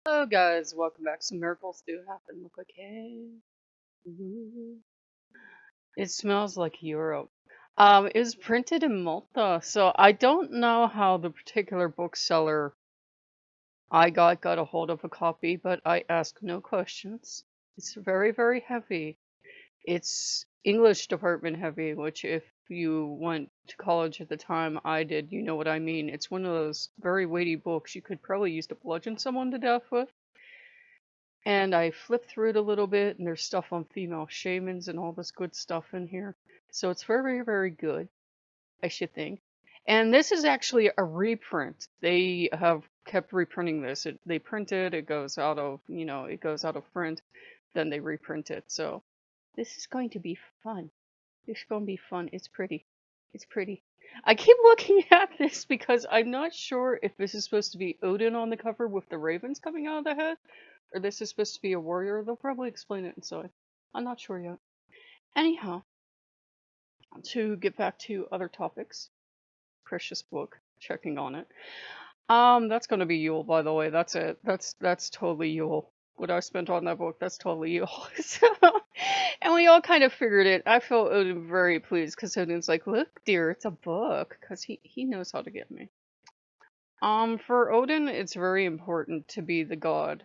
Hello guys, welcome back. Some miracles do happen. Look, okay. Ooh. It smells like Europe. It was printed in Malta, so I don't know how the particular bookseller I got a hold of a copy, but I asked no questions. It's very, very heavy. It's English department heavy, which if you went to college at the time I did, you know what I mean. It's one of those very weighty books you could probably use to bludgeon someone to death with. And I flipped through it a little bit, and there's stuff on female shamans and all this good stuff in here. So it's very, very good, I should think. And this is actually a reprint. They have kept reprinting this. They print it, it goes out of, it goes out of print, then they reprint it. So this is going to be fun. This is going to be fun. It's pretty. It's pretty. I keep looking at this because I'm not sure if this is supposed to be Odin on the cover with the ravens coming out of the head, or this is supposed to be a warrior. They'll probably explain it inside. I'm not sure yet. Anyhow, to get back to other topics, precious book, checking on it. That's gonna be Yule, by the way. That's it. That's totally Yule. What I spent on that book, that's totally Yule. So, and we all kind of figured it. I felt Odin very pleased because Odin's like, "Look, dear, it's a book," because he knows how to get me. For Odin, it's very important to be the god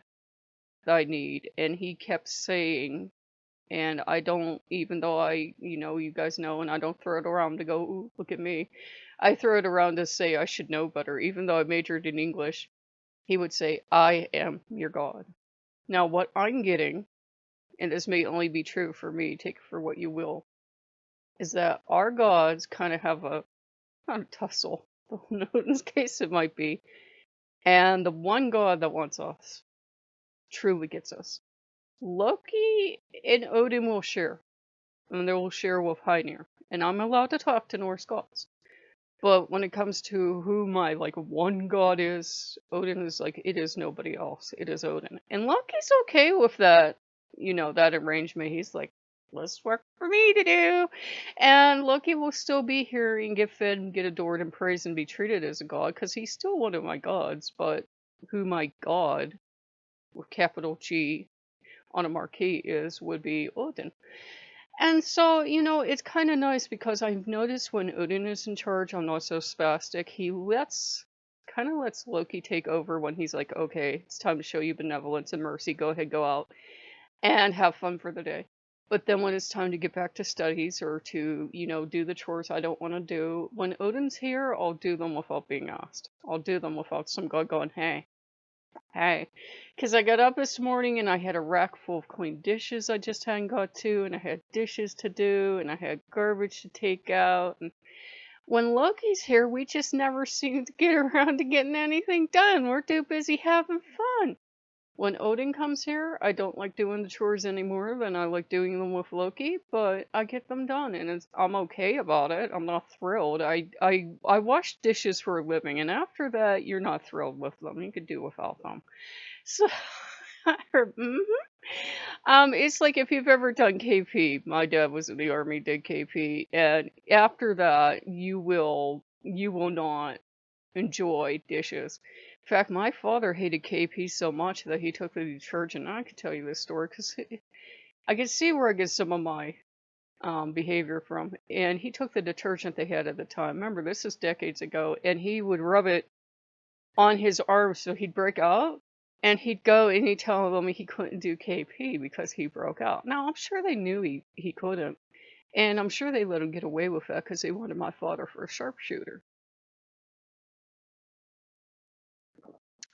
that I need, and he kept saying, and I don't, even though you guys know, and I don't throw it around to go, "Ooh, look at me." I throw it around to say I should know better, even though I majored in English. He would say, "I am your god." Now, what I'm getting, and this may only be true for me, take it for what you will, is that our gods kind of have a, not a tussle, though in Odin's case it might be, and the one god that wants us truly gets us. Loki and Odin will share, and they will share with Hymir, and I'm allowed to talk to Norse gods. But when it comes to who my one god is, Odin is like, it is nobody else. It is Odin. And Loki's okay with that, that arrangement. He's like, less work for me to do. And Loki will still be here and get fed and get adored and praised and be treated as a god, because he's still one of my gods, but who my god, with capital G on a marquee is, would be Odin. And so, it's kind of nice because I've noticed when Odin is in charge, I'm not so spastic. He kind of lets Loki take over when he's like, okay, it's time to show you benevolence and mercy. Go ahead, go out and have fun for the day. But then when it's time to get back to studies or to, do the chores I don't want to do, when Odin's here, I'll do them without being asked. I'll do them without some guy going, hey, because I got up this morning and I had a rack full of clean dishes I just hadn't got to, and I had dishes to do, and I had garbage to take out. And when Loki's here, we just never seem to get around to getting anything done. We're too busy having fun. When Odin comes here, I don't like doing the chores any more than I like doing them with Loki, but I get them done, and I'm okay about it. I'm not thrilled. I wash dishes for a living, and after that, you're not thrilled with them. You could do without them. So, mhm. It's like if you've ever done KP. My dad was in the army, did KP, and after that, you will not enjoy dishes. In fact, my father hated KP so much that he took the detergent. I could tell you this story because I could see where I get some of my behavior from. And he took the detergent they had at the time. Remember, this is decades ago, and he would rub it on his arm so he'd break out. And he'd go and he'd tell them he couldn't do KP because he broke out. Now, I'm sure they knew he couldn't. And I'm sure they let him get away with that because they wanted my father for a sharpshooter.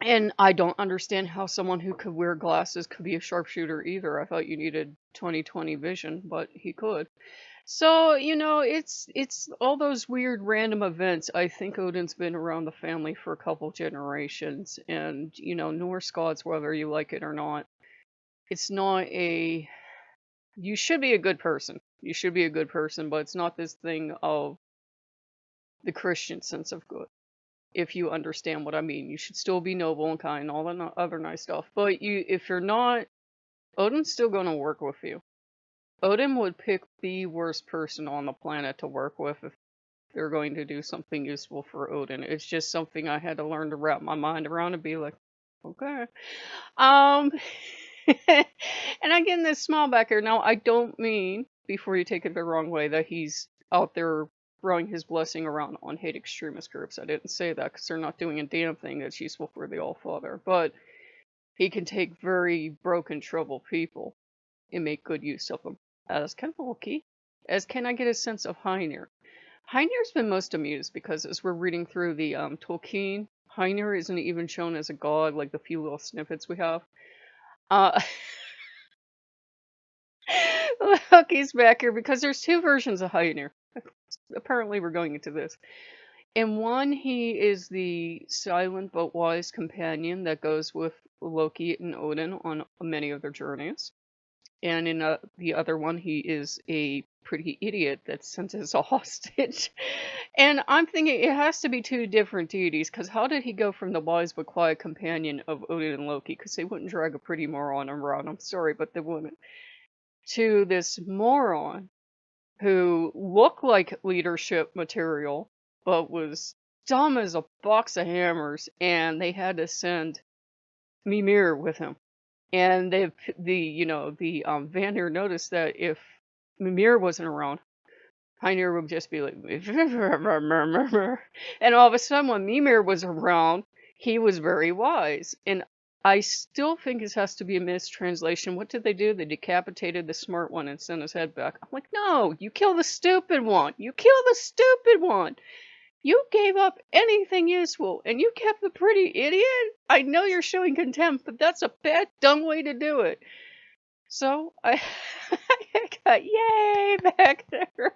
And I don't understand how someone who could wear glasses could be a sharpshooter either. I thought you needed 20/20 vision, but he could. So, it's all those weird random events. I think Odin's been around the family for a couple generations, and Norse gods, whether you like it or not, it's not a you should be a good person. You should be a good person, but it's not this thing of the Christian sense of good. If you understand what I mean, you should still be noble and kind, all the other nice stuff. But if you're not, Odin's still going to work with you. Odin would pick the worst person on the planet to work with if they're going to do something useful for Odin. It's just something I had to learn to wrap my mind around and be like, Okay. Um, and again, this small backer. Now, I don't mean, before you take it the wrong way, that he's out there throwing his blessing around on hate extremist groups. I didn't say that because they're not doing a damn thing that's useful for the All Father. But he can take very broken, troubled people and make good use of them. As kind of Loki. As can I get a sense of Heinir? Heinir's been most amused because as we're reading through the Tolkien, Heinir isn't even shown as a god like the few little snippets we have. Uh, Loki's back here because there's two versions of Heinir. Apparently, we're going into this. In one, he is the silent but wise companion that goes with Loki and Odin on many of their journeys. And in the other one, he is a pretty idiot that's sent as a hostage. And I'm thinking it has to be two different deities, because how did he go from the wise but quiet companion of Odin and Loki, because they wouldn't drag a pretty moron around, I'm sorry, but they wouldn't, to this moron who looked like leadership material, but was dumb as a box of hammers, and they had to send Mimir with him. And the Vanir noticed that if Mimir wasn't around, Heinir would just be like, and all of a sudden, when Mimir was around, he was very wise. And I still think this has to be a mistranslation. What did they do? They decapitated the smart one and sent his head back. I'm like, no, you kill the stupid one. You kill the stupid one. You gave up anything useful, and you kept the pretty idiot? I know you're showing contempt, but that's a bad, dumb way to do it. So I got yay back there.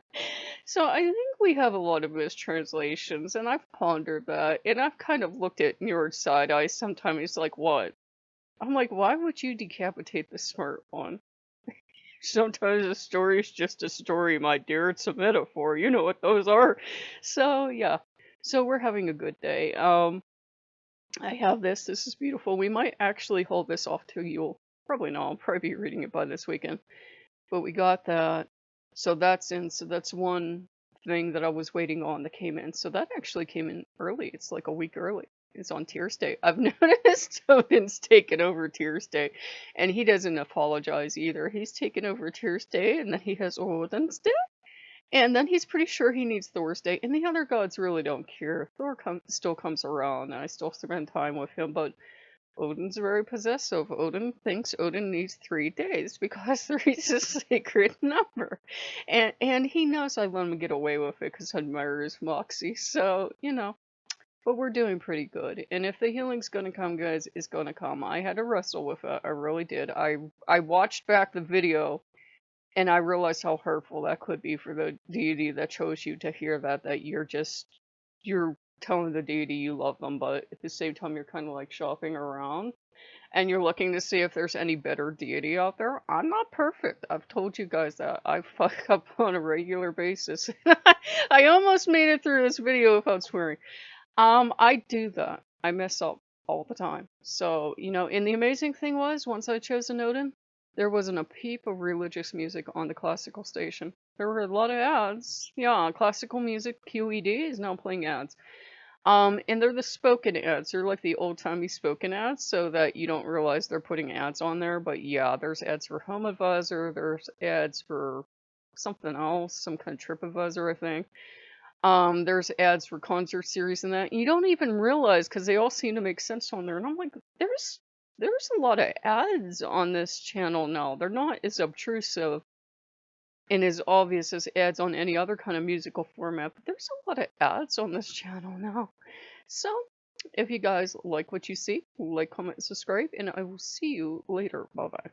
So I think we have a lot of mistranslations, and I've pondered that, and I've kind of looked at Njord's side eye sometimes. It's like, what? I'm like, why would you decapitate the smart one? Sometimes a story is just a story, my dear. It's a metaphor. You know what those are. So yeah. So we're having a good day. I have this. This is beautiful. We might actually hold this off till Yule. Probably not. I'll probably be reading it by this weekend. But we got that. So that's in. So that's one thing that I was waiting on that came in. So that actually came in early. It's like a week early. It's on Tears Day. I've noticed Odin's taken over Tears Day. And he doesn't apologize either. He's taken over Tears Day, and then he has Odin's Day. And then he's pretty sure he needs Thor's Day. And the other gods really don't care. Still comes around, and I still spend time with him. But Odin's very possessive. Odin thinks Odin needs 3 days because 3 is a sacred number. And he knows I let him get away with it because I admire his moxie. So, but we're doing pretty good. And if the healing's gonna come, guys, it's gonna come. I had to wrestle with it. I really did. I watched back the video and I realized how hurtful that could be for the deity that chose you to hear that you're telling the deity you love them, but at the same time you're kind of like shopping around and you're looking to see if there's any better deity out there. I'm not perfect. I've told you guys that. I fuck up on a regular basis. I almost made it through this video without swearing. I do that. I mess up all the time. So, and the amazing thing was, once I chose an Odin, there wasn't a peep of religious music on the classical station. There were a lot of ads. Yeah, classical music, QED, is now playing ads. And they're the spoken ads. They're like the old-timey spoken ads, so that you don't realize they're putting ads on there. But yeah, there's ads for HomeAdvisor, there's ads for something else, some kind of TripAdvisor, I think. There's ads for concert series and that. You don't even realize because they all seem to make sense on there. And I'm like, there's a lot of ads on this channel now. They're not as obtrusive and as obvious as ads on any other kind of musical format, but there's a lot of ads on this channel now. So, if you guys like what you see, like, comment, and subscribe, and I will see you later. Bye bye.